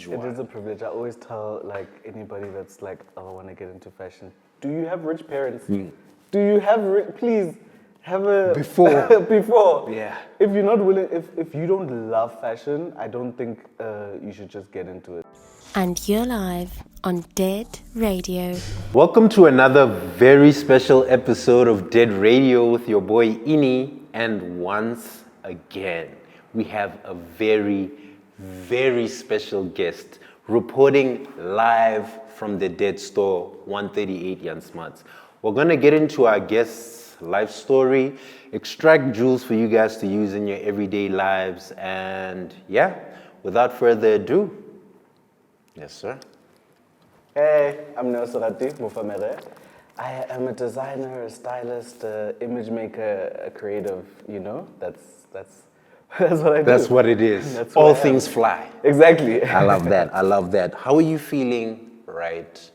It is a privilege. I always tell like anybody that's like, oh, I want to get into fashion. Do you have rich parents? Do you have please have a before. Yeah. If you're not willing, if you don't love fashion, I don't think you should just get into it. And you're live on Dead Radio. Welcome to another very special episode of Dead Radio with your boy Ini. And once again, we have a very, very special guest reporting live from the Dead Store, 138 SMUTS. We're going to get into our guest's life story, extract jewels for you guys to use in your everyday lives, and yeah, without further ado, yes, sir. Hey, I'm Neo Serati, Mufamere. I am a designer, a stylist, a image maker, a creative, you know, that's what I do. That's what it is. That's what All I am. things fly. Exactly. I love that. I love that. How are you feeling right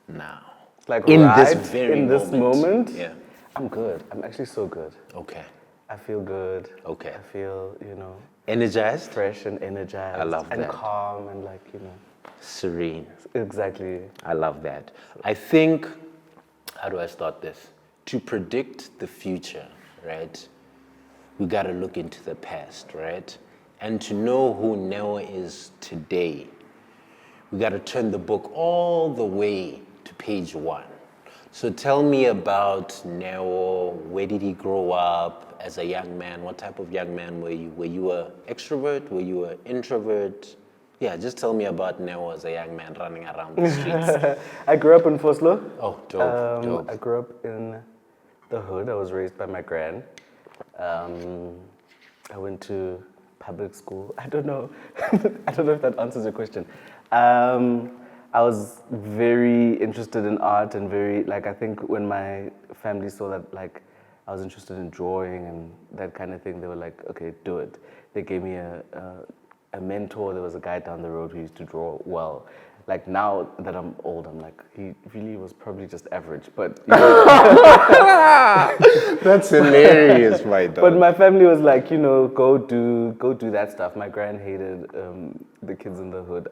now? Like in right this very in this moment, Yeah. I'm good. I'm actually so good. Okay. I feel good. Okay. I feel, you know, Energized? fresh and energized. I love and that. calm and like, you know. Serene. Exactly. I love that. I think, how do I start this? To predict the future, right? We got to look into the past, right? And to know who Neo is today, we got to turn the book all the way to page 1. So tell me about Neo. Where did he grow up as a young man? What type of young man were you? Were you an extrovert? Were you an introvert? Yeah, just tell me about Neo as a young man running around the streets. I grew up in Vosloorus. Oh, dope, dope. I grew up in the hood. I was raised by my gran. I went to public school. I don't know. I don't know if that answers your question. I was very interested in art and very, like, I think when my family saw that, like, I was interested in drawing and that kind of thing, they were like, okay, do it. They gave me a mentor. There was a guy down the road who used to draw well. Like, now that I'm old, I'm like, he really was probably just average, but you know. That's hilarious, my dog. But my family was like, you know, go do that stuff. My gran hated the kids in the hood.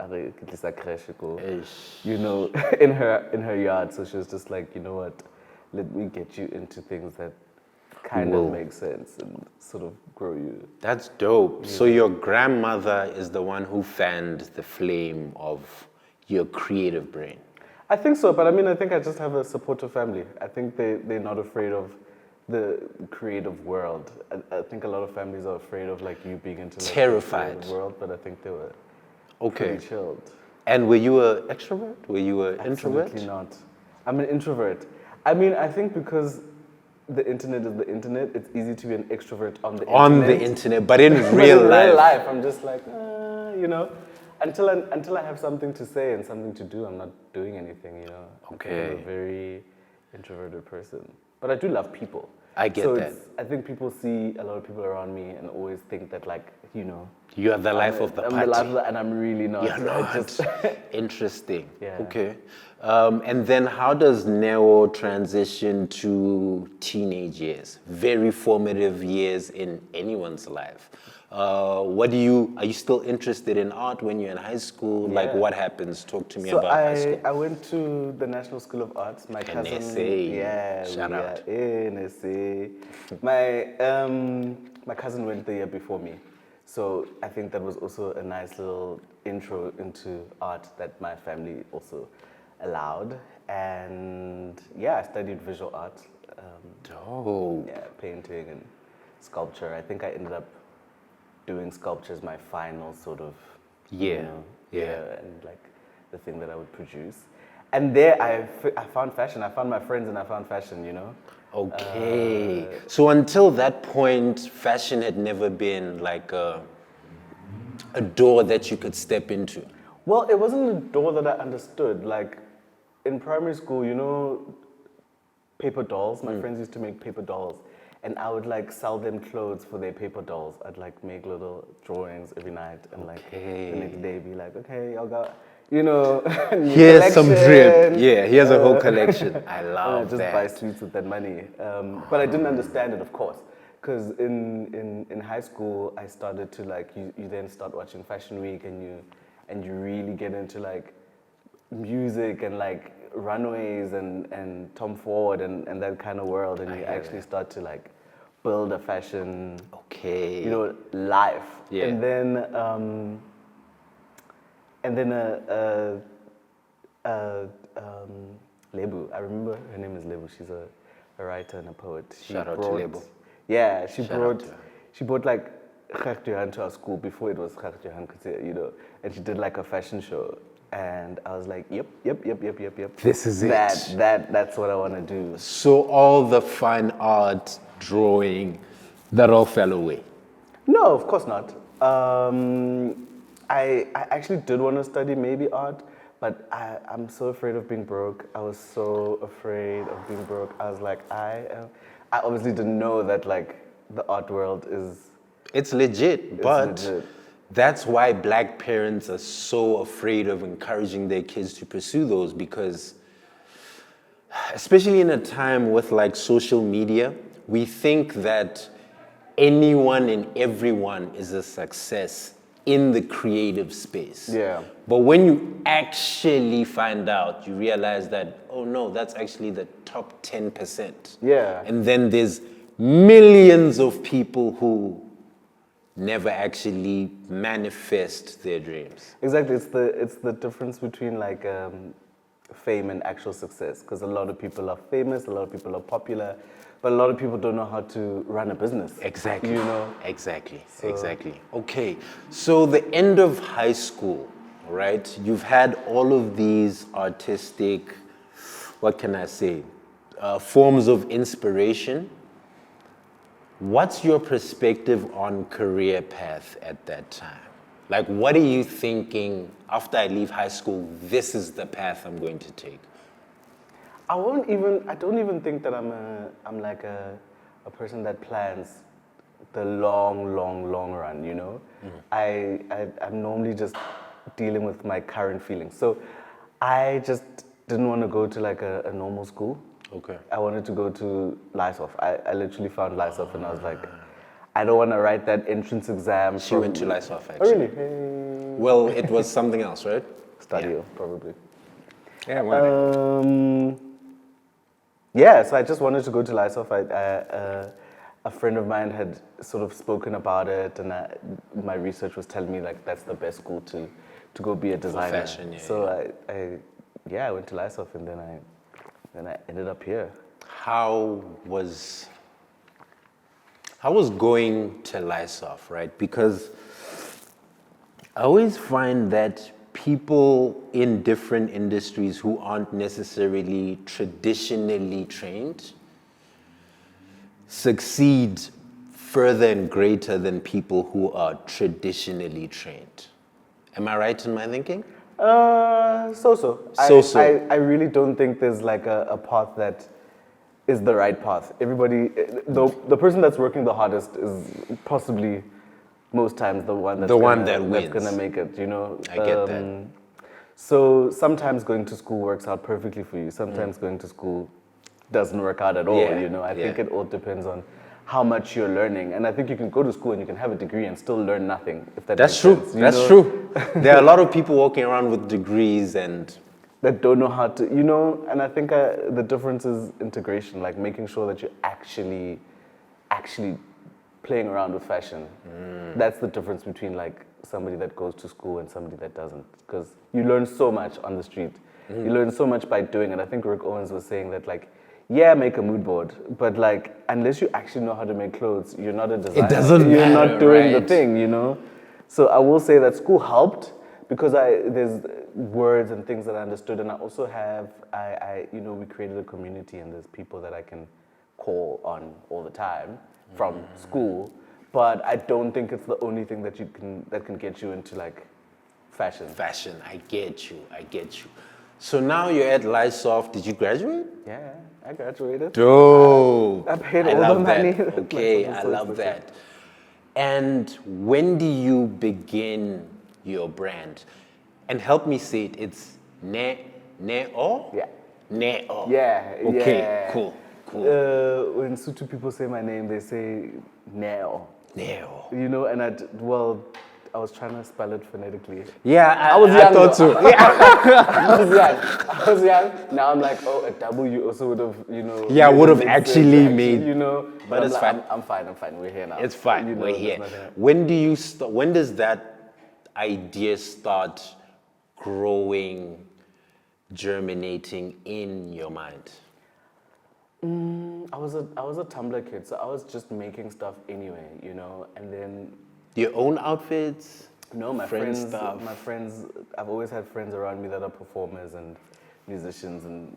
You know, in her yard. So she was just like, you know what, let me get you into things that kind of make sense and sort of grow you. That's dope. Yeah. So your grandmother is the one who fanned the flame of your creative brain. I think so, but I mean, I think I just have a supportive family. I think they're not afraid of the creative world. I think a lot of families are afraid of like you being into like, terrified the creative world, but I think they were okay. Pretty chilled. And were you an extrovert? Were you an introvert? Absolutely not. I'm an introvert. I mean, I think because the internet is the internet, it's easy to be an extrovert on the internet. On the internet, but in real life. In real life, I'm just like, you know. Until I have something to say and something to do, I'm not doing anything, you know. Okay. I'm a very introverted person. But I do love people. I get that. I think people see a lot of people around me and always think that, like, you know. You are the life of the party. I'm the life of the, and I'm really not. You're not. Interesting. Yeah. Okay. And then how does Neo transition to teenage years? Very formative years in anyone's life. Are you still interested in art when you're in high school? Yeah. Like what happens? Talk to me about high school. I went to the National School of Arts. My cousin, Shout out. NSA. My cousin went the year before me. So I think that was also a nice little intro into art that my family also allowed. And yeah, I studied visual art. Dope. Yeah, painting and sculpture. I think I ended up doing sculpture as my final sort of, yeah, and like the thing that I would produce. And there I found fashion. I found my friends and I found fashion, you know. Okay. So until that point, fashion had never been like a door that you could step into. Well, it wasn't a door that I understood. Like in primary school, you know, paper dolls. My friends used to make paper dolls. And I would like sell them clothes for their paper dolls. I'd like make little drawings every night and like the next day be like, okay, y'all got, you know, here's some drip. Yeah, here's a whole collection. I love just that. buy sweets with that money. But I didn't understand it, of course. Because in high school, I started to like, you then start watching Fashion Week and you and you really get into like music and like runways and Tom Ford and that kind of world, and you actually start to like build a fashion, Okay. you know, life. Yeah. And then Lebu, I remember her name is Lebu. She's a writer and a poet. Shout out to Lebu. Yeah, Shout out to her. she brought like Gert Johan to our school before it was Gert Johan, you know, and she did like a fashion show. And I was like, yep. This is it. That's what I want to do. So all the fine art, drawing, that all fell away. No, of course not. I actually did want to study maybe art, but I'm so afraid of being broke. I was so afraid of being broke. I was like, I obviously didn't know that like the art world is... It's legit, but legit. that's why black parents are so afraid of encouraging their kids to pursue those, because especially in a time with like social media, we think that anyone and everyone is a success in the creative space. Yeah. But when you actually find out, you realize that, oh no, that's actually the top 10%. Yeah. And then there's millions of people who never actually manifest their dreams. Exactly, it's the difference between like fame and actual success, because a lot of people are famous, a lot of people are popular, but a lot of people don't know how to run a business. Exactly. You know? Exactly. Exactly. Okay. So the end of high school, right? You've had all of these artistic, what can I say, forms of inspiration. What's your perspective on career path at that time? Like, what are you thinking after I leave high school? This is the path I'm going to take. I don't even think that I'm like a person that plans the long run, you know? I'm normally just dealing with my current feelings. So I just didn't want to go to like a normal school. Okay. I wanted to go to Lysof. I literally found Lysof and I was like, I don't want to write that entrance exam. She went to Lysof, Oh, actually. really? Hey. Well, it was something else, right? Stadio, probably. Yeah, well. Yeah, so I just wanted to go to Lysof. A friend of mine had sort of spoken about it, and my research was telling me like that's the best school to go be a designer. Fashion, yeah. So I went to Lysof, and then I ended up here. How was going to Lysof, right? Because I always find that people in different industries who aren't necessarily traditionally trained succeed further and greater than people who are traditionally trained. Am I right in my thinking? So. I really don't think there's like a path that is the right path. Everybody, the person that's working the hardest is possibly most times the one that's gonna make it, you know. I get that. So sometimes going to school works out perfectly for you. Sometimes going to school doesn't work out at all, Yeah, you know. I think it all depends on how much you're learning. And I think you can go to school and you can have a degree and still learn nothing, if that That's makes true. sense, you That's know? true. There are a lot of people walking around with degrees and that don't know how to, you know, and I think the difference is integration, like making sure that you're actually playing around with fashion. That's the difference between like somebody that goes to school and somebody that doesn't, because you learn so much on the street. You learn so much by doing it. I think Rick Owens was saying that like, yeah, make a mood board, but like, unless you actually know how to make clothes, you're not a designer. It doesn't You're matter, not doing right? the thing, you know? So I will say that school helped, because there's words and things that I understood, and I also have, we created a community, and there's people that I can call on all the time from school, but I don't think it's the only thing that can get you into like fashion. fashion. I get you. So now you're at Lysof. Did you graduate? Yeah, I graduated. Dope. I paid I all love the that. money. Okay, Like, I so love expensive. that. And when do you begin your brand? And help me say it. It's Neo? Yeah. Neo. Yeah. Okay, yeah. cool. When Sutu people say my name, they say Neo. Neo. You know, and I was trying to spell it phonetically. Yeah, I was young. thought so. I was young. Now I'm like, oh, a W also would have, Yeah, made would it have make actually sense, made. But it's I'm fine. like, I'm fine. We're here now. It's fine. We're there's here. nothing- When does that idea start growing, germinating in your mind? I was a Tumblr kid, so I was just making stuff anyway, and then Your own outfits? no, my Friend friends, stuff. I've always had friends around me that are performers and musicians, and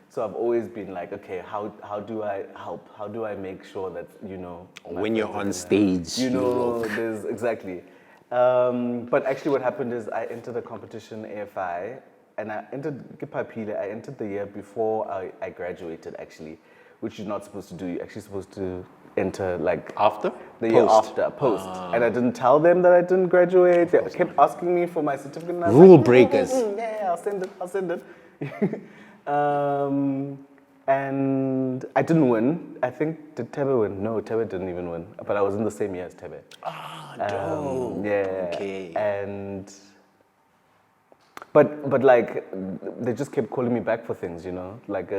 so I've always been like, okay, how do I help? How do I make sure that my When you're friends are on gonna- stage, you look. there's exactly. But actually, what happened is I entered a competition AFI, and I entered Kipapile. I entered the year before I graduated, actually, which you're not supposed to do. You're actually supposed to enter like After? the year Post. after, post. And I didn't tell them that I didn't graduate. They kept asking me for my certificate. And I was Rule like, breakers. Yeah, I'll send it. And I didn't win. I think, did Tebe win? No, Tebe didn't even win. But I was in the same year as Tebe. Dope. Yeah. Okay. And but like they just kept calling me back for things, Like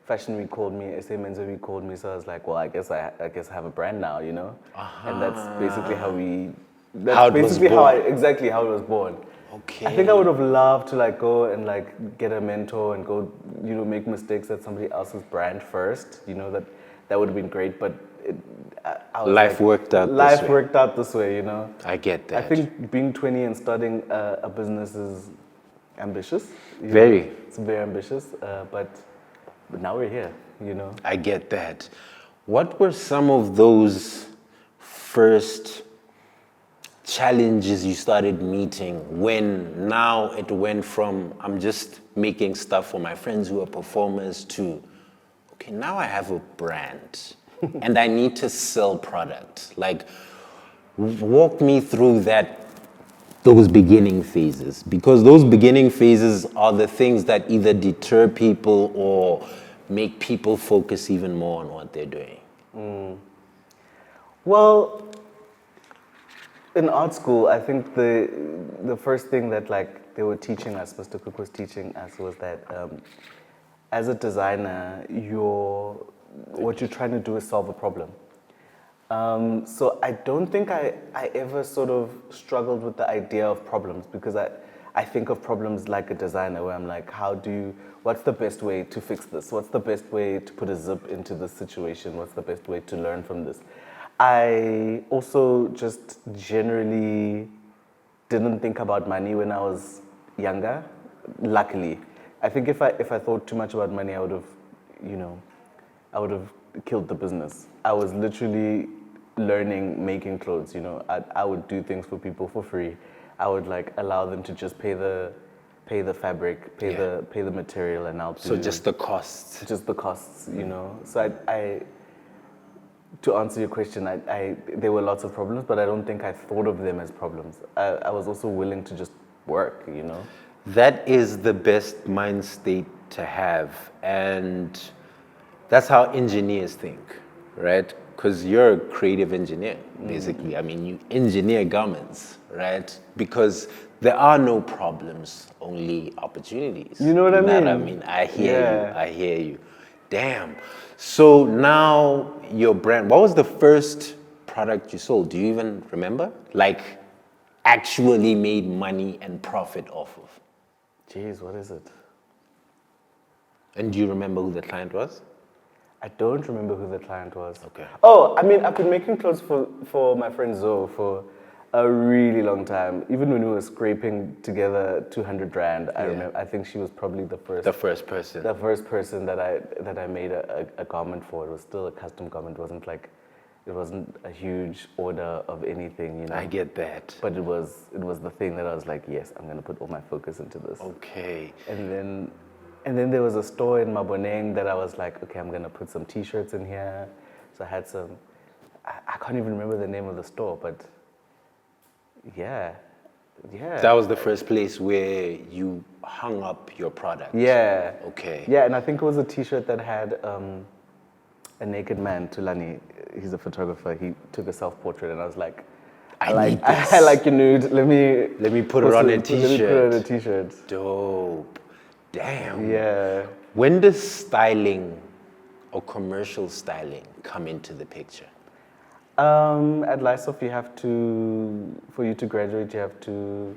Fashion Week called me, SA Men's Week called me, so I was like, well, I guess I have a brand now, And that's basically how we. That's How it was basically born. exactly how it was born. Okay. I think I would have loved to like go and like get a mentor and go, make mistakes at somebody else's brand first. That would have been great, but I was Life worked out this Life way. worked out this way, I get that. I think being 20 and starting a business is ambitious. Very. It's very ambitious, but now we're here, I get that. What were some of those first challenges you started meeting when now it went from I'm just making stuff for my friends who are performers to, okay, now I have a brand and I need to sell product. Like, walk me through those beginning phases, because those beginning phases are the things that either deter people or make people focus even more on what they're doing. Well, in art school, I think the first thing that like they were teaching us, Mr. Cook was teaching us, was that as a designer, what you're trying to do is solve a problem. So I don't think I ever sort of struggled with the idea of problems, because I think of problems like a designer, where I'm like, what's the best way to fix this? What's the best way to put a zip into this situation? What's the best way to learn from this? I also just generally didn't think about money when I was younger, luckily. I think if I thought too much about money, I would have killed the business. I was literally learning making clothes, I would do things for people for free. I would like allow them to just pay the fabric, pay the material, and I'll do. So just the costs. Just the costs, So I to answer your question, there were lots of problems, but I don't think I thought of them as problems. I was also willing to just work, That is the best mind state to have, and that's how engineers think, right? Because you're a creative engineer, basically. I mean, you engineer garments, right? Because there are no problems, only opportunities. You know what I mean? I mean? I hear you. Damn. So now your brand, what was the first product you sold? Do you even remember? Like, actually made money and profit off of? Jeez, what is it? And do you remember who the client was? I don't remember who the client was. Okay. Oh, I mean, I've been making clothes for my friend Zoe for a really long time. Even when we were scraping together 200 rand, I remember. I think she was probably the first person. The first person that I made a garment for. It was still a custom garment. It wasn't a huge order of anything, I get that. But it was the thing that I was like, yes, I'm gonna put all my focus into this. Okay. And then there was a store in Maboneng that I was like, okay, I'm gonna put some t-shirts in here. So I had some, I can't even remember the name of the store, but yeah. That was the first place where you hung up your product. Yeah. Okay. Yeah, and I think it was a t-shirt that had a naked man, Tulani, he's a photographer, he took a self-portrait, and I was like, I need this. I like your nude. Let me put it on a t-shirt. Let me put it on a t-shirt. Dope. Damn. Yeah. When does styling or commercial styling come into the picture? At Lysof, for you to graduate, you have to.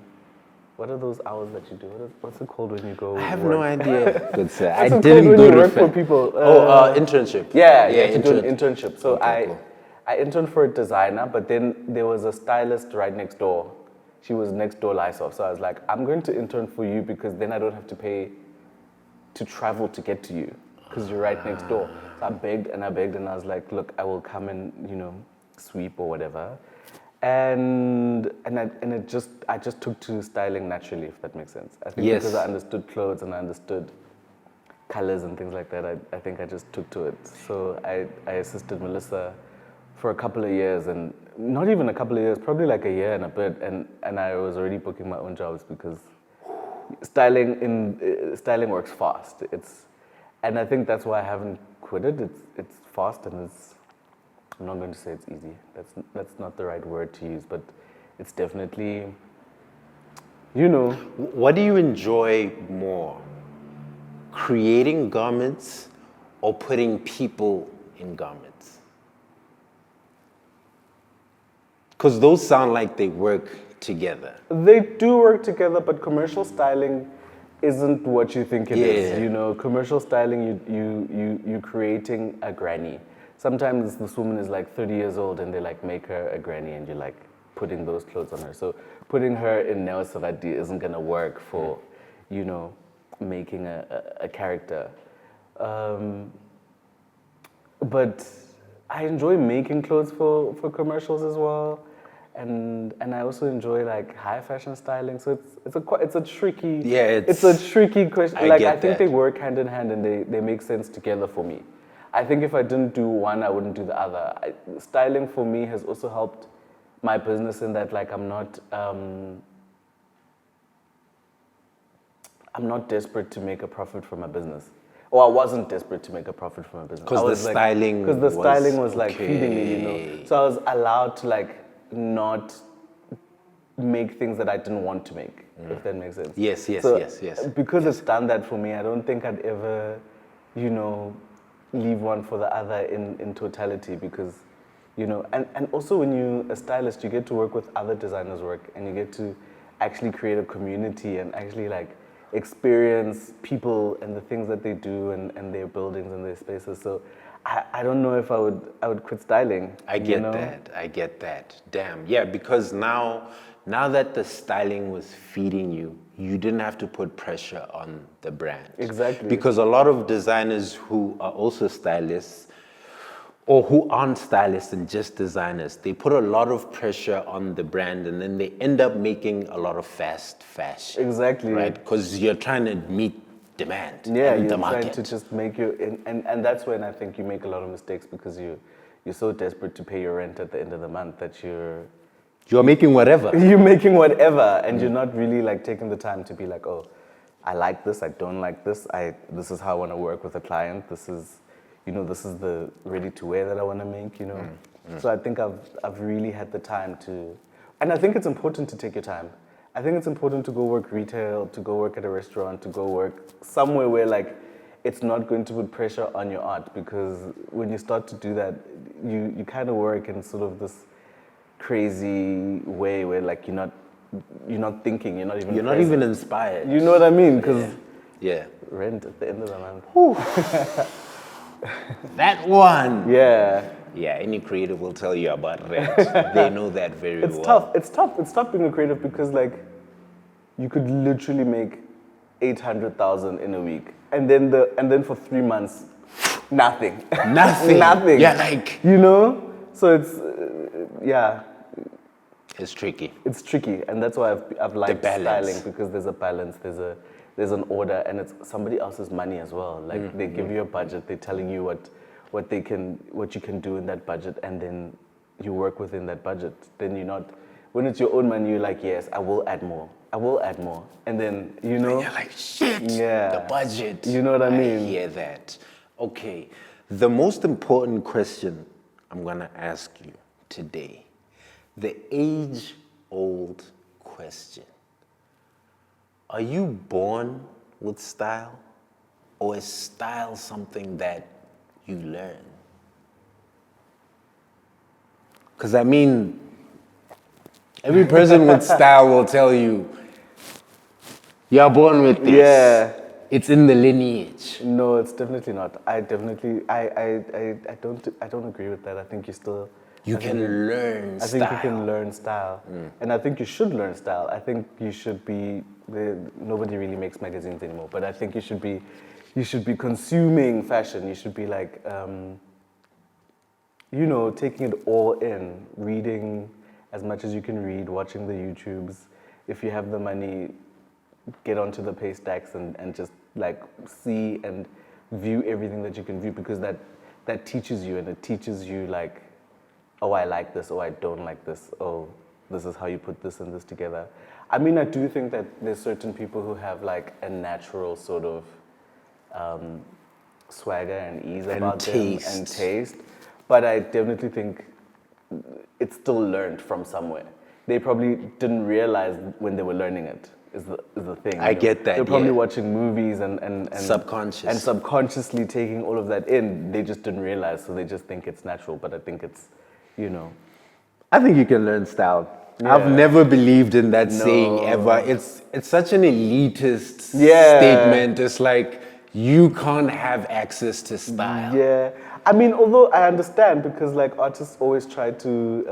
What are those hours that you do? What's it called when you go? I have work? no idea. Good sir. I What's it didn't called when go you to work for people. internship. Yeah, you have to do an internship. So Okay, cool. I interned for a designer, but then there was a stylist right next door. She was next door Lysof. So I was like, I'm going to intern for you because then I don't have to pay to travel to get to you because you're right next door. So I begged and I was like, look, I will come and, sweep or whatever. And I just took to styling naturally, if that makes sense. I think Yes. because I understood clothes and I understood colors and things like that, I think I just took to it. So I assisted Melissa for a couple of years, and not even a couple of years, probably like a year and a bit, and I was already booking my own jobs because styling works fast. And I think that's why I haven't quit it. It's fast and I'm not going to say it's easy. That's not the right word to use, but it's definitely, What do you enjoy more? Creating garments or putting people in garments? Because those sound like they work together. They do work together, but commercial styling isn't what you think it is. Yeah. Commercial styling, you creating a granny. Sometimes this woman is like 30 years old and they like make her a granny and you're like putting those clothes on her. So putting her in Neo Serati isn't gonna work for, making a character. But I enjoy making clothes for commercials as well. And I also enjoy like high fashion styling. So it's a tricky it's a tricky question. I think that. they work hand in hand and they make sense together for me. I think if I didn't do one, I wouldn't do the other. Styling for me has also helped my business in that like I'm not desperate to make a profit from my business. Or I wasn't desperate to make a profit from my business. Because the styling was like feeding me, So I was allowed to like not make things that I didn't want to make, if that makes sense. Yes. Because it's done that for me, I don't think I'd ever, leave one for the other in totality because, and also when you're a stylist, you get to work with other designers' work and you get to actually create a community and actually like experience people and the things that they do and their buildings and their spaces. So I don't know if I would quit styling. I get that. Damn. Yeah, because now that the styling was feeding you, you didn't have to put pressure on the brand. Exactly. Because a lot of designers who are also stylists or who aren't stylists and just designers, they put a lot of pressure on the brand and then they end up making a lot of fast fashion. Exactly. Right? Because you're trying to meet demand. Yeah, and you're the market. trying to just make your and that's when I think you make a lot of mistakes because you're so desperate to pay your rent at the end of the month that you're making whatever. You're making whatever, and you're not really like taking the time to be like, oh, I like this, I don't like this. This is how I want to work with a client. This is the ready to wear that I want to make. So I think I've really had the time to, and I think it's important to take your time. I think it's important to go work retail, to go work at a restaurant, to go work somewhere where like it's not going to put pressure on your art, because when you start to do that, you kind of work in sort of this crazy way where like you're not thinking, you're not even inspired. You know what I mean? Because yeah, rent at the end of the month. That one. Yeah. Yeah, any creative will tell you about rent. They know that very well. It's tough. It's tough being a creative because like you could literally make 800,000 in a week, and then for 3 months, nothing. Nothing. Yeah, like So it's yeah. It's tricky. It's tricky, and that's why I've liked styling, because there's a balance, there's an order, and it's somebody else's money as well. Like they give you a budget, they're telling you what you can do in that budget, and then you work within that budget. Then when it's your own money, you're like, yes, I will add more, and then And you're like, shit. Yeah. The budget. You know what I mean? I hear that. Okay, the most important question I'm gonna ask you today: The age-old question. Are you born with style? Or is style something that you learn? Because I mean, every person with style will tell you, you're born with this. Yeah. It's in the lineage. No, it's definitely not. I don't agree with that. I think you still. You can learn I style. think you can learn style, and I think you should learn style. I think you should be. Nobody really makes magazines anymore, but I think you should be consuming fashion. You should be like, taking it all in, reading as much as you can read, watching the YouTubes. If you have the money, get onto the pay stacks and just like see and view everything that you can view, because that teaches you, and it teaches you like, oh, I like this, oh, I don't like this, oh, this is how you put this and this together. I mean, I do think that there's certain people who have like a natural sort of swagger and ease about them and taste, but I definitely think it's still learned from somewhere. They probably didn't realize when they were learning it. Is the thing. I get that. They're probably watching movies and subconscious. And subconsciously taking all of that in. They just didn't realize, so they just think it's natural. But I think it's, I think you can learn style. Yeah. I've never believed in that saying ever. It's such an elitist statement. It's like you can't have access to style. Yeah. I mean, although I understand, because like artists always try to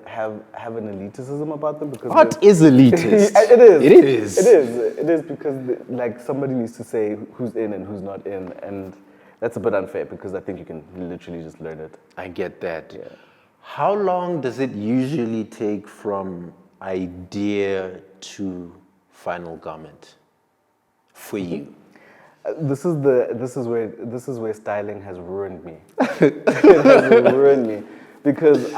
have an elitism about them, because Art is elitist. It is. It is. It is. It is, because like somebody needs to say who's in and who's not in, and that's a bit unfair, because I think you can literally just learn it. I get that. Yeah. How long does it usually take from idea to final garment for you? This is where styling has ruined me. It has ruined me, because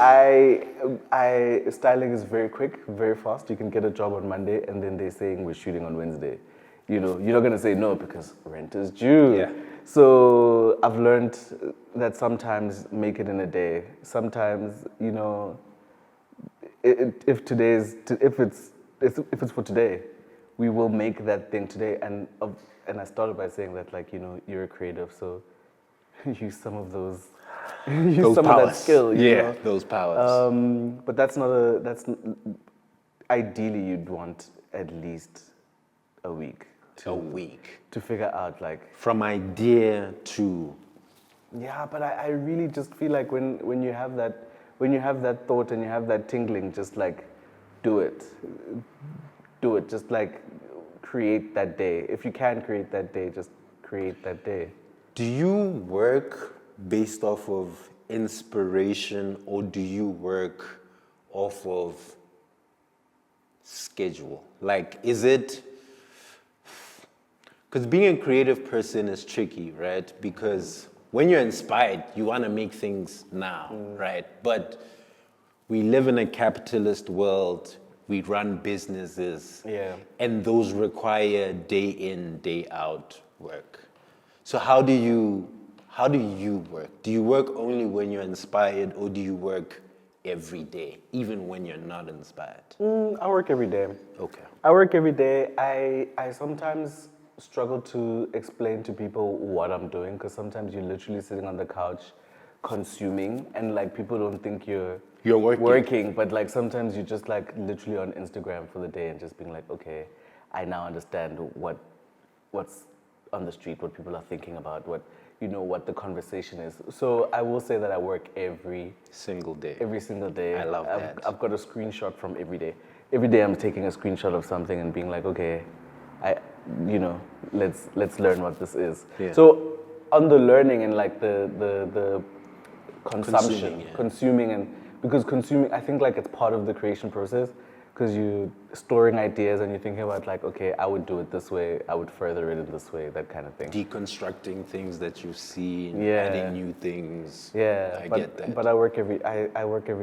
styling is very quick, very fast. You can get a job on Monday, and then they're saying we're shooting on Wednesday. You're not gonna say no, because rent is due. Yeah. So I've learned that sometimes make it in a day. Sometimes, if it's for today, we will make that thing today. And I started by saying that, like, you're a creative, so use some of those, use some powers. of that skill. You know? Those powers. But ideally you'd want at least a week. To figure out, like, from idea to. Yeah, but I really just feel like when you have that thought and you have that tingling, just like do it. Just like create that day. If you can create that day, just create that day. Do you work based off of inspiration, or do you work off of schedule? Like, is it, because being a creative person is tricky, right? Because when you're inspired, you want to make things now, right? But we live in a capitalist world. We run businesses, and those require day in, day out work. So how do you work? Do you work only when you're inspired, or do you work every day, even when you're not inspired? I work every day. Okay. I work every day. I sometimes struggle to explain to people what I'm doing, because sometimes you're literally sitting on the couch consuming, and like people don't think you're working, but like sometimes you're just like literally on Instagram for the day and just being like, okay, I now understand what's on the street, what people are thinking about, what the conversation is. So I will say that I work every single day. I love that. I've got a screenshot from every day. Every day I'm taking a screenshot of something and being like, okay, let's learn what this is. Yeah. So on the learning and like the consumption, consuming, and because consuming, I think like it's part of the creation process, because you're storing ideas and you're thinking about like, okay, I would do it this way, I would further it in this way, that kind of thing. Deconstructing things that you've seen, adding new things. Yeah, I get that. But I work every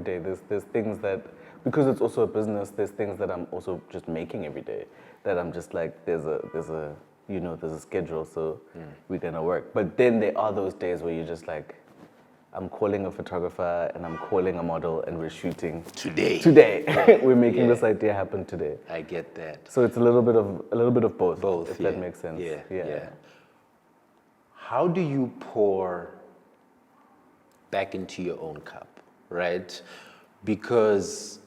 day. There's things that, because it's also a business, there's things that I'm also just making every day, that I'm just like, there's a schedule, so we're gonna work. But then there are those days where you're just like, I'm calling a photographer and I'm calling a model and we're shooting Today. Today. We're making Yeah. this idea happen today. I get that. So it's a little bit of both. Both, if yeah. that makes sense. Yeah. How do you pour back into your own cup, right? Because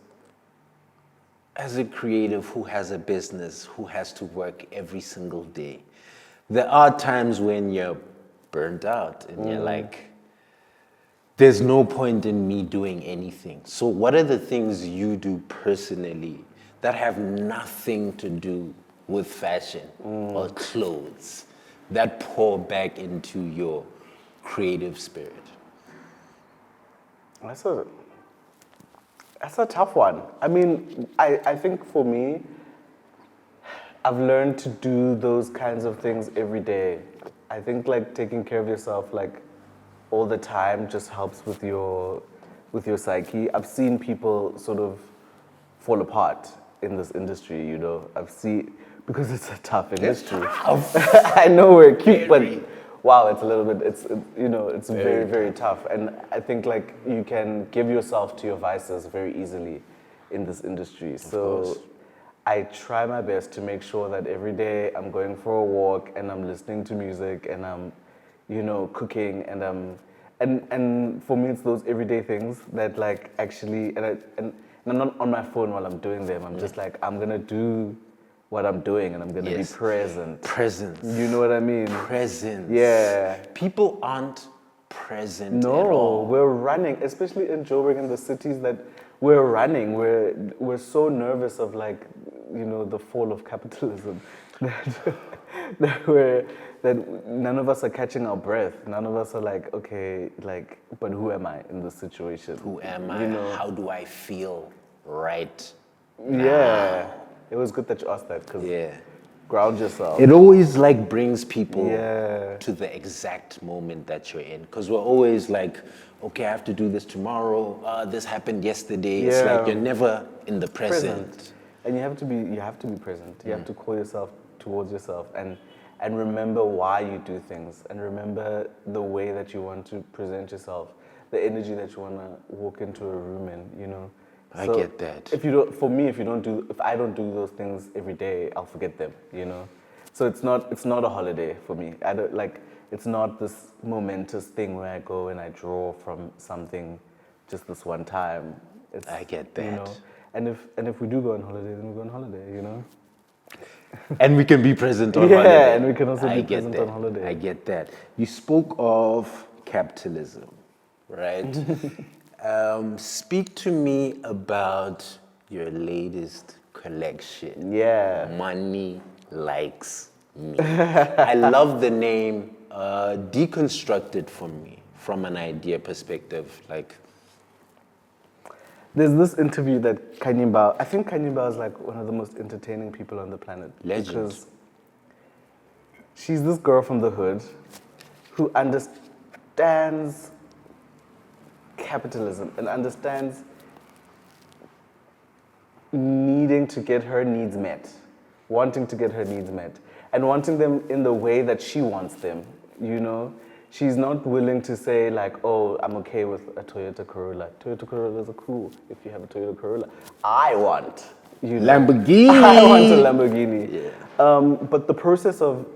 as a creative who has a business, who has to work every single day, there are times when you're burnt out and you're like, there's no point in me doing anything. So what are the things you do personally that have nothing to do with fashion or clothes that pour back into your creative spirit? That's a tough one. I mean, I think for me, I've learned to do those kinds of things every day. I think like taking care of yourself like all the time just helps with your psyche. I've seen people sort of fall apart in this industry, you know. I've seen, because it's a tough industry. I know we're cute, but wow, it's a little bit, it's very, very tough. And I think like you can give yourself to your vices very easily in this industry. So I try my best to make sure that every day I'm going for a walk and I'm listening to music and I'm, cooking and for me it's those everyday things that like actually, and I'm not on my phone while I'm doing them. I'm just like, I'm gonna do what I'm doing and I'm gonna be present. Presence. You know what I mean? Presence. Yeah. People aren't present at all. No, we're running, especially in Joburg and the cities that we're running. We're so nervous of like, the fall of capitalism that none of us are catching our breath. None of us are like, okay, like, but who am I in this situation? Who am I? How do I feel right now? Yeah. It was good that you asked that because ground yourself. It always like brings people Yeah. to the exact moment that you're in. Because we're always like, okay, I have to do this tomorrow. This happened yesterday. It's Yeah. like you're never in the present. And you have to be present. You have to call yourself towards yourself and remember why you do things and remember the way that you want to present yourself, the energy that you want to walk into a room in, I So get that. If I don't do those things every day, I'll forget them, So it's not a holiday for me. I don't like, it's not this momentous thing where I go and I draw from something just this one time. I get that. And if we do go on holiday, then we go on holiday, And we can be present on Yeah, holiday. and we can also I be get present that. on holiday. I get that. You spoke of capitalism, right? Speak to me about your latest collection. Yeah. Money Likes Me. I love the name. Deconstruct it for me from an idea perspective. Like, There's this interview that Kanye Bao, I think Kanye Bao is like one of the most entertaining people on the planet. Legend. Because she's this girl from the hood who understands capitalism and understands needing to get her needs met, wanting to get her needs met, and wanting them in the way that she wants them, She's not willing to say like, oh, I'm okay with a Toyota Corolla. Toyota Corollas are cool if you have a Toyota Corolla. I want, Lamborghini. I want a Lamborghini. Yeah. But the process of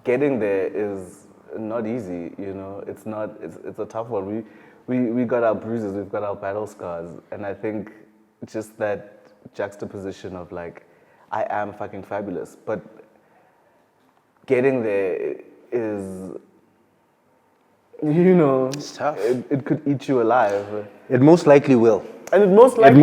getting there is not easy, It's not. It's a tough one. We got our bruises, we've got our battle scars, and I think just that juxtaposition of like, I am fucking fabulous, but getting there is, It's tough. It could eat you alive. It most likely will. And it most likely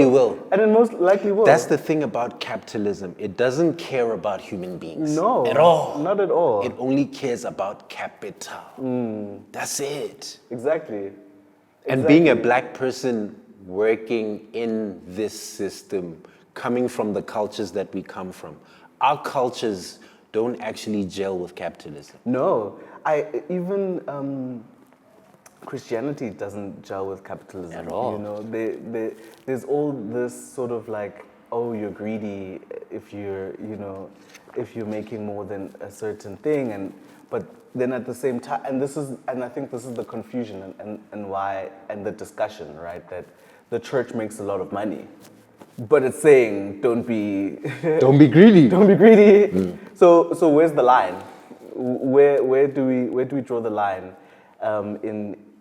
will. And it most likely will. That's the thing about capitalism. It doesn't care about human beings. No. At all. Not at all. It only cares about capital. That's it. Exactly. And being a black person working in this system, coming from the cultures that we come from, our cultures don't actually gel with capitalism. No. Even Christianity doesn't gel with capitalism. At all. There's all this sort of like oh, you're greedy if you're, if you're making more than a certain thing, but then at the same time, and I think this is the confusion and why, and the discussion, right? That the church makes a lot of money, but it's saying don't be Don't be greedy. don't be greedy. So where's the line? Where do we draw the line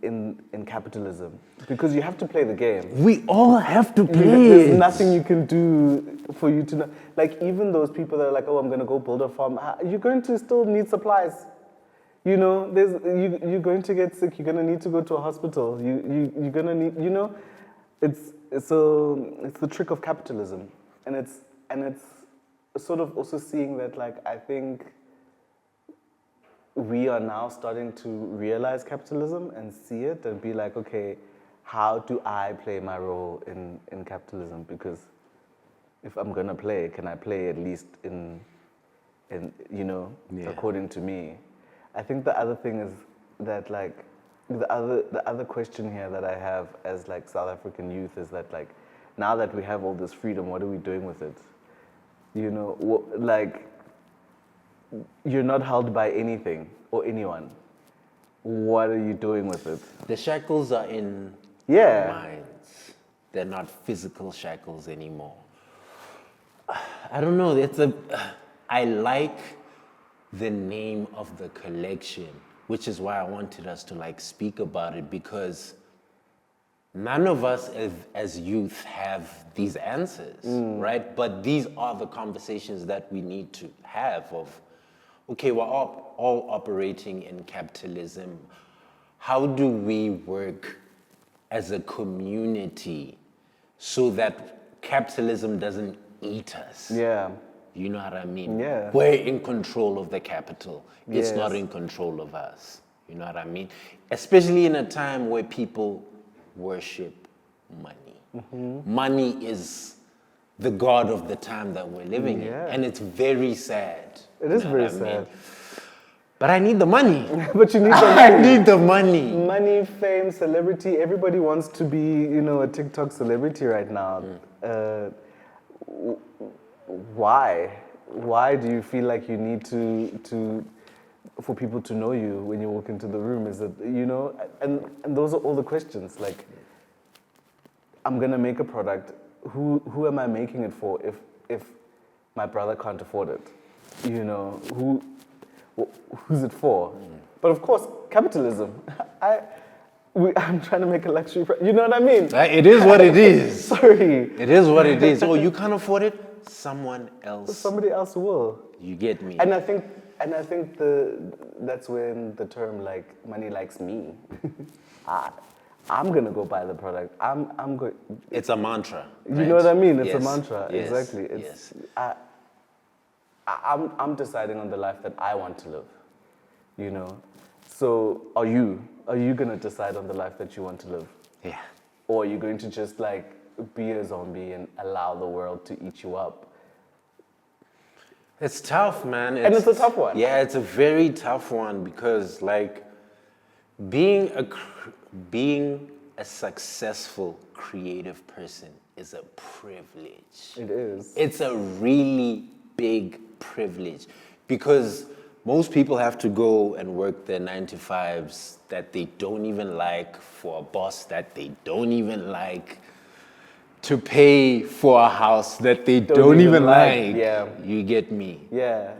in capitalism? Because you have to play the game. We all have to play There's it. nothing you can do for you to know. Like even those people that are like, oh, I'm gonna go build a farm. You're going to still need supplies. You're going to get sick. You're gonna need to go to a hospital. You're gonna need. It's the trick of capitalism, and it's sort of also seeing that, like, I think we are now starting to realize capitalism and see it and be like, okay, how do I play my role in capitalism? Because if I'm gonna play, can I play at least in according to me? I think the other thing is that, like, the other question here that I have as, like, South African youth is that, like, now that we have all this freedom, what are we doing with it? Like, you're not held by anything or anyone. What are you doing with it? The shackles are in Yeah. our minds. They're not physical shackles anymore. I don't know. I like the name of the collection, which is why I wanted us to, like, speak about it, because none of us as youth have these answers, right? But these are the conversations that we need to have of, okay, we're all operating in capitalism. How do we work as a community so that capitalism doesn't eat us? Yeah. You know what I mean? Yeah. We're in control of the capital. It's Yes. not in control of us. You know what I mean? Especially in a time where people worship money. Mm-hmm. Money is the god of the time that we're living in. And it's very sad. It is You know very what I mean? sad. But I need the money. But you need the I money. need the money. Money, fame, celebrity. Everybody wants to be, a TikTok celebrity right now. Why? Why do you feel like you need to for people to know you when you walk into the room? Is it, and those are all the questions. Like, I'm gonna make a product. Who am I making it for if my brother can't afford it? Who's it for? But of course, capitalism. I'm trying to make a luxury product. You know what I mean? It is what it is. Sorry. It is what it is. Oh, you can't afford it? Someone else. Somebody else will. You get me? And I think that's when the term, like, money likes me. I'm gonna go buy the product. I'm going. It's a mantra. You right? know what I mean? It's Yes. a mantra. Yes. Exactly. Yes. I'm deciding on the life that I want to live. So are you gonna decide on the life that you want to live? Yeah. Or are you going to just, like, be a zombie and allow the world to eat you up? It's tough, man. And it's a tough one. Yeah, it's a very tough one because, like, being a successful creative person is a privilege. It is. It's a really big privilege because most people have to go and work their 9-to-5s that they don't even like, for a boss that they don't even like, to pay for a house that they don't even like. Yeah. You get me? Yeah.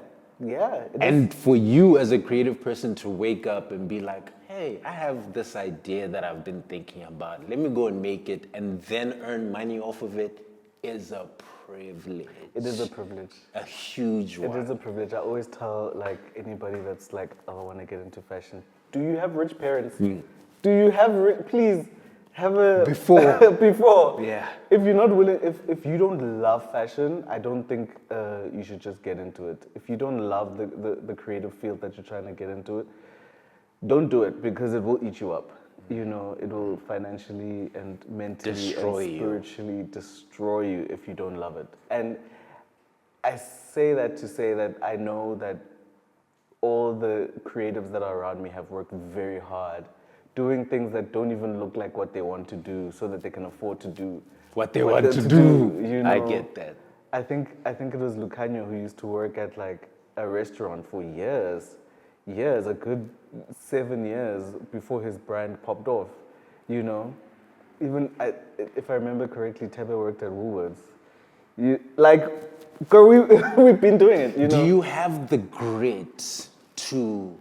Yeah. It And for you as a creative person to wake up and be like, hey, I have this idea that I've been thinking about. Let me go and make it and then earn money off of it is a privilege. It is a privilege. A huge one. It is a privilege. I always tell, like, anybody that's like, oh, I want to get into fashion. Do you have rich parents? Do you have please have a before. Yeah. If you're not willing, if you don't love fashion, I don't think you should just get into it. If you don't love the creative field that you're trying to get into it, don't do it, because it will eat you up. It will financially and mentally Destroy and you. spiritually destroy you if you don't love it. And I say that to say that I know that all the creatives that are around me have worked very hard doing things that don't even look like what they want to do so that they can afford to do What they want to do. you know? I get that. it was Lucanio who used to work at like a restaurant for years, a good 7 years before his brand popped off. You know, even if I remember correctly, Tebe worked at Woolworths. Girl, we've been doing it. You know. Do you have the grit to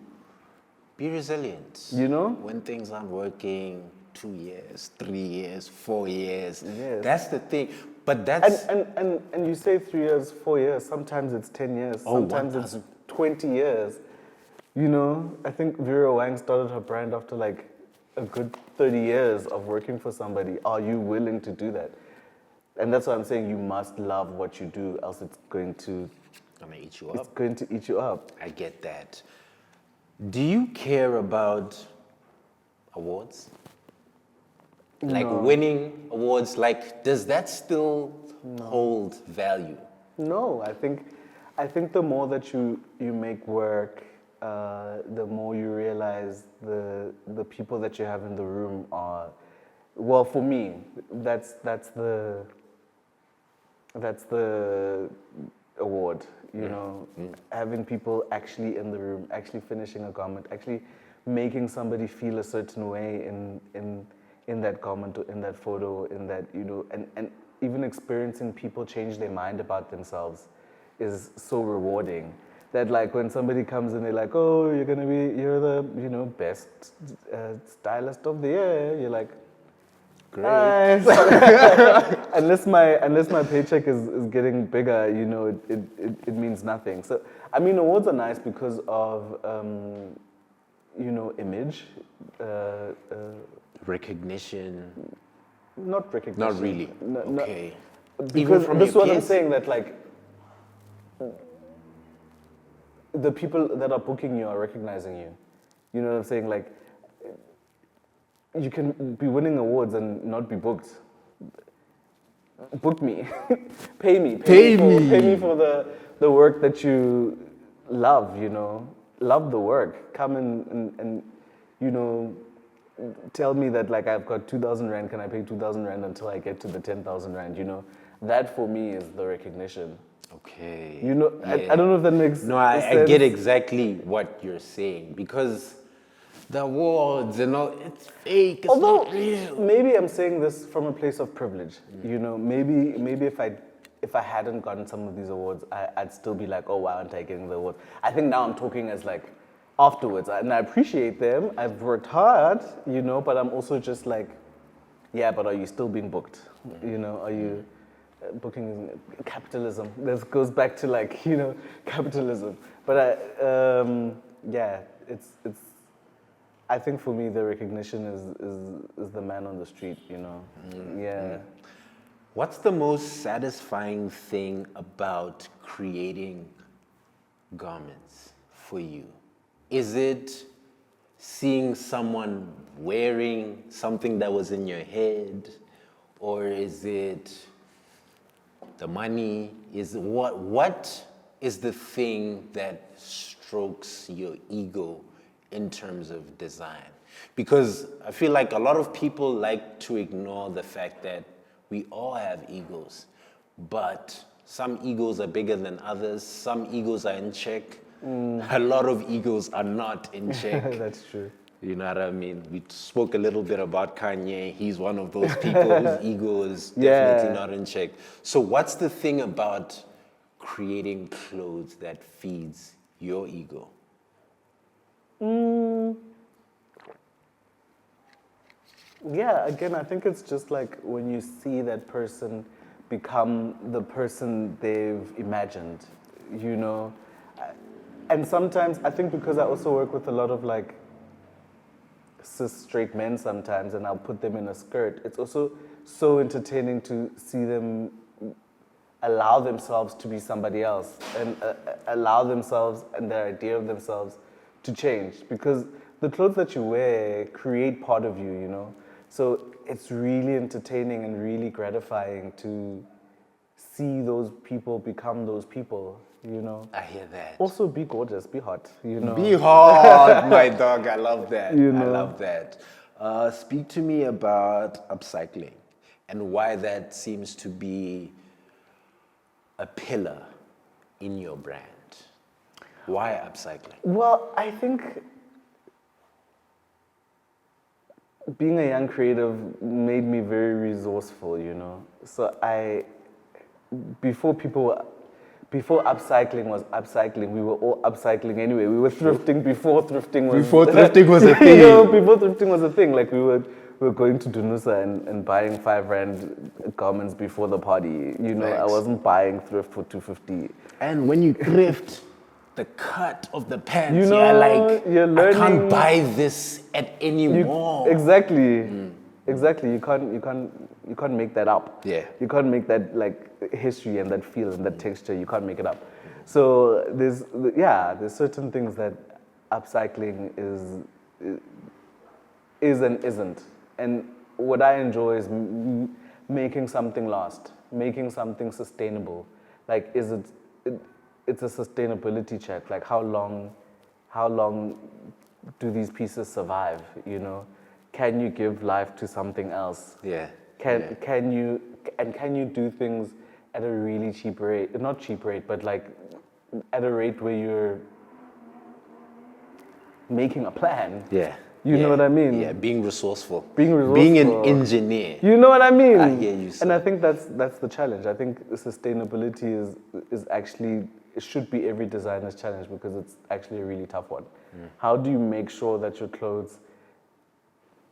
be resilient? You know, when things aren't working, 2 years, 3 years, 4 years. Yes. That's the thing. But that's and you say 3 years, 4 years. Sometimes it's 10 years. Oh, Sometimes it's 20 years. You know, I think Vera Wang started her brand after like a good 30 years of working for somebody. Are you willing to do that? And that's why I'm saying you must love what you do, else it's going to eat you up. It's going to eat you up. I get that. Do you care about awards? Like No. winning awards, like does that still hold value? No, I think the more that you make work, the more you realize the people that you have in the room are, well, for me, that's the award, you know, having people actually in the room, actually finishing a garment, actually making somebody feel a certain way in that garment or in that photo, in that, you know, and even experiencing people change their mind about themselves is so rewarding. That like when somebody comes and they're like, oh, you're the, you know, best stylist of the year, you're like, Great. nice. unless my paycheck is getting bigger, you know, it means nothing. So I mean, awards are nice because of you know, image, recognition. not recognition. Not really. No, Okay. because from this is your what I'm peers? saying, that like the people that are booking you are recognizing you. You know what I'm saying? Like, you can be winning awards and not be booked. Book me. Pay me for the work that you love, you know. Love the work. Come and you know, tell me that like I've got 2,000 rand, can I pay 2,000 rand until I get to the 10,000 rand, you know. That for me is the recognition. Okay. You know, Yeah. I don't know if that makes No, I sense. get exactly what you're saying because the awards and all, it's fake, it's Although not real. maybe I'm saying this from a place of privilege. You know, maybe if I hadn't gotten some of these awards, I'd still be like, oh, why aren't I getting the award? I think now I'm talking as like afterwards, and I appreciate them. I've worked hard, you know, but I'm also just like, yeah, but are you still being booked? You know, are you booking capitalism? This goes back to like, you know, capitalism. But yeah, it's. I think for me the recognition is the man on the street, you know. Yeah. What's the most satisfying thing about creating garments for you? Is it seeing someone wearing something that was in your head? Or is it the money? What is the thing that strokes your ego in terms of design? Because I feel like a lot of people like to ignore the fact that we all have egos, but some egos are bigger than others, some egos are in check, a lot of egos are not in check. That's true. You know what I mean? We spoke a little bit about Kanye. He's one of those people whose ego is definitely not in check. So what's the thing about creating clothes that feeds your ego? Yeah, again, I think it's just like when you see that person become the person they've imagined, you know. And sometimes, I think because I also work with a lot of like cis straight men sometimes, and I'll put them in a skirt, it's also so entertaining to see them allow themselves to be somebody else and allow themselves and their idea of themselves to change, because the clothes that you wear create part of you, you know. So it's really entertaining and really gratifying to see those people become those people, you know. I hear that. Also be gorgeous, be hot, you know. Be hot, my dog. I love that. You know. I love that. Speak to me about upcycling and why that seems to be a pillar in your brand? Why upcycling? Well, I think being a young creative made me very resourceful, you know. So before upcycling was upcycling, we were all upcycling anyway. We were thrifting before thrifting was Before thrifting was a thing. You know, before thrifting was a thing. Like we were going to Dunusa and buying 5 rand garments before the party. You know, I Thanks. wasn't buying thrift for 250. And when you thrift, the cut of the pants, You know, you're like, you're I learning- can't buy this at any mall. Exactly. Exactly. You can't make that up. Yeah. You can't make that like history and that feel and that texture. You can't make it up. So there's certain things that upcycling is and isn't. And what I enjoy is making something last, making something sustainable. Like, it's a sustainability check. Like, how long do these pieces survive? You know, can you give life to something else? Yeah. Can you do things at a really cheap rate? Not cheap rate, but like at a rate where you're making a plan. Yeah. You know what I mean? Yeah, being resourceful. Being resourceful. Being an engineer. You know what I mean? I hear you, sir. And I think that's the challenge. I think sustainability is actually, it should be every designer's challenge, because it's actually a really tough one. How do you make sure that your clothes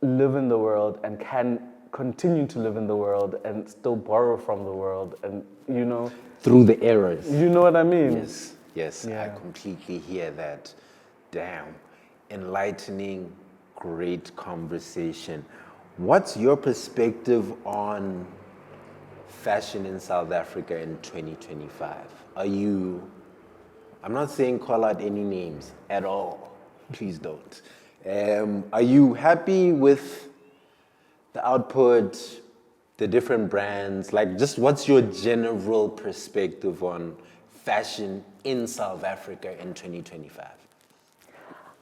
live in the world and can continue to live in the world and still borrow from the world, and you know, Through the errors. you know what I mean? Yes, Yeah. I completely hear that. Damn, enlightening, great conversation. What's your perspective on fashion in South Africa in 2025? I'm not saying call out any names at all, please don't. Are you happy with the output, the different brands? Like, just what's your general perspective on fashion in South Africa in 2025?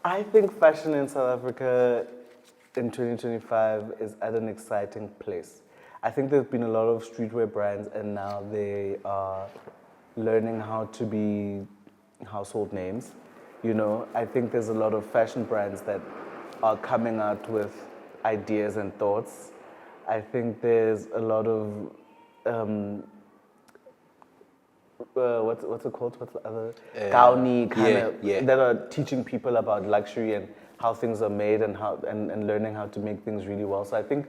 I think fashion in South Africa in 2025 is at an exciting place. I think there's been a lot of streetwear brands, and now they are learning how to be household names. You know, I think there's a lot of fashion brands that are coming out with ideas and thoughts. I think there's a lot of what's it called? What's the other Gauni kind of that are teaching people about luxury and how things are made, and how and learning how to make things really well. So I think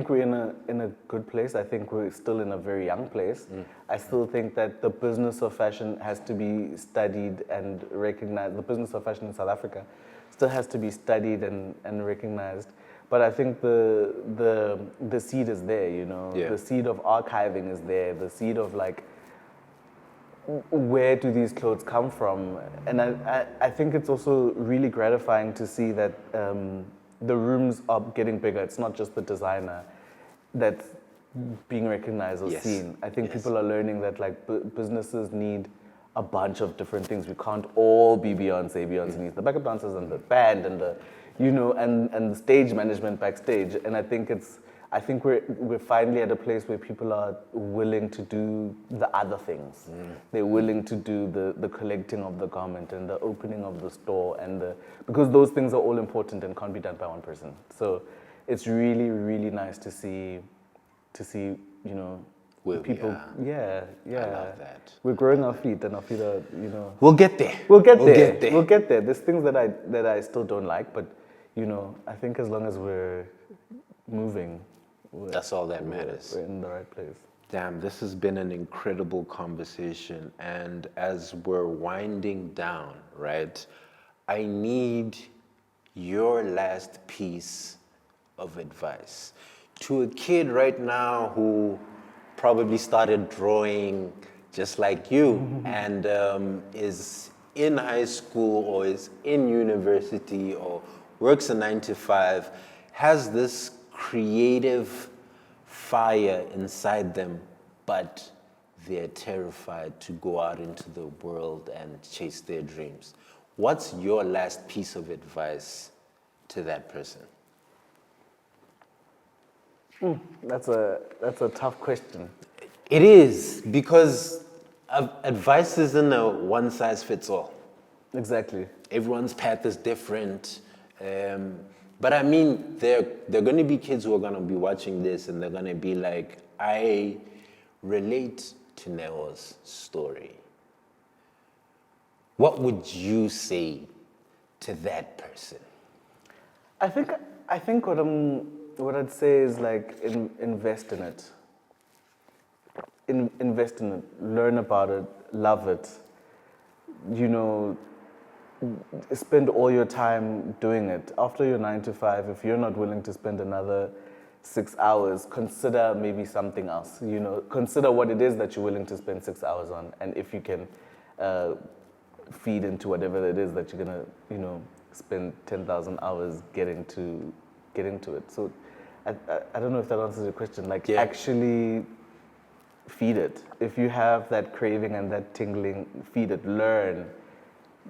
we're in a good place. I think we're still in a very young place. I still think that the business of fashion has to be studied and recognized. The business of fashion in South Africa still has to be studied and recognized. But I think the seed is there, you know. Yeah. The seed of archiving is there. The seed of like, where do these clothes come from? And I think it's also really gratifying to see that the rooms are getting bigger. It's not just the designer that's being recognized or seen. I think people are learning that like businesses need a bunch of different things. We can't all be Beyonce. Beyonce needs the backup dancers and the band and the, you know, and the stage management backstage. And I think we're finally at a place where people are willing to do the other things. They're willing to do the collecting of the garment and the opening of the store, and because those things are all important and can't be done by one person. So it's really, really nice to see, you know, Where people. we are. Yeah. I love that. We're growing our feet, and our feet are, you know. We'll get there. We'll get there. There's things that I still don't like, but you know, I think as long as we're moving, That's all that matters. We're in the right place. Damn, this has been an incredible conversation. And as we're winding down, right, I need your last piece of advice to a kid right now who probably started drawing just like you and is in high school or is in university or works a 9-to-5, has this creative fire inside them, but they're terrified to go out into the world and chase their dreams. What's your last piece of advice to that person? That's a tough question. It is, because Advice isn't a one size fits all. Exactly. Everyone's path is different. But I mean, there are going to be kids who are going to be watching this and they're going to be like, I relate to Neo's story. What would you say to that person? I think what I'd say is like invest in it. Invest in it. Learn about it. Love it. You know, spend all your time doing it. After your 9 to 5, if you're not willing to spend another 6 hours, consider maybe something else. You know, consider what it is that you're willing to spend 6 hours on, and if you can feed into whatever it is that you're gonna, you know, spend 10,000 hours getting to it. So, I don't know if that answers your question. Like, actually feed it. If you have that craving and that tingling, feed it. Learn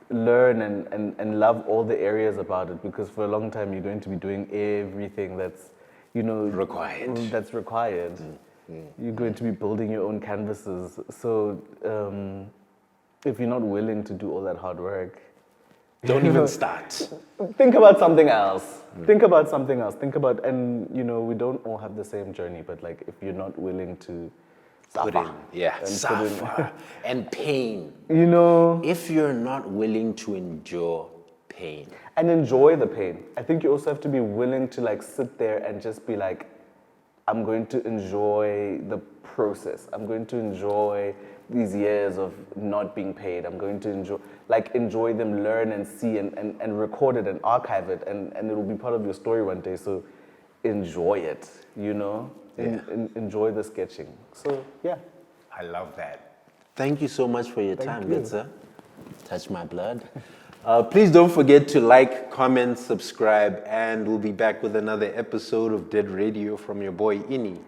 and love all the areas about it, because for a long time you're going to be doing everything that's, you know, required. That's required. You're going to be building your own canvases. So if you're not willing to do all that hard work, don't even start. Think about something else. Think about something else. And you know, we don't all have the same journey, but like, if you're not willing to suffer, suffer and pain. You know, if you're not willing to endure pain and enjoy the pain, I think you also have to be willing to like sit there and just be like, I'm going to enjoy the process. I'm going to enjoy these years of not being paid. I'm going to enjoy them, learn and see and record it and archive it, and it will be part of your story one day. So enjoy it, you know? Enjoy the sketching. So, yeah. I love that. Thank you so much for your time, good sir. Touch my blood. Please don't forget to like, comment, subscribe, and we'll be back with another episode of Dead Radio from your boy, Ini.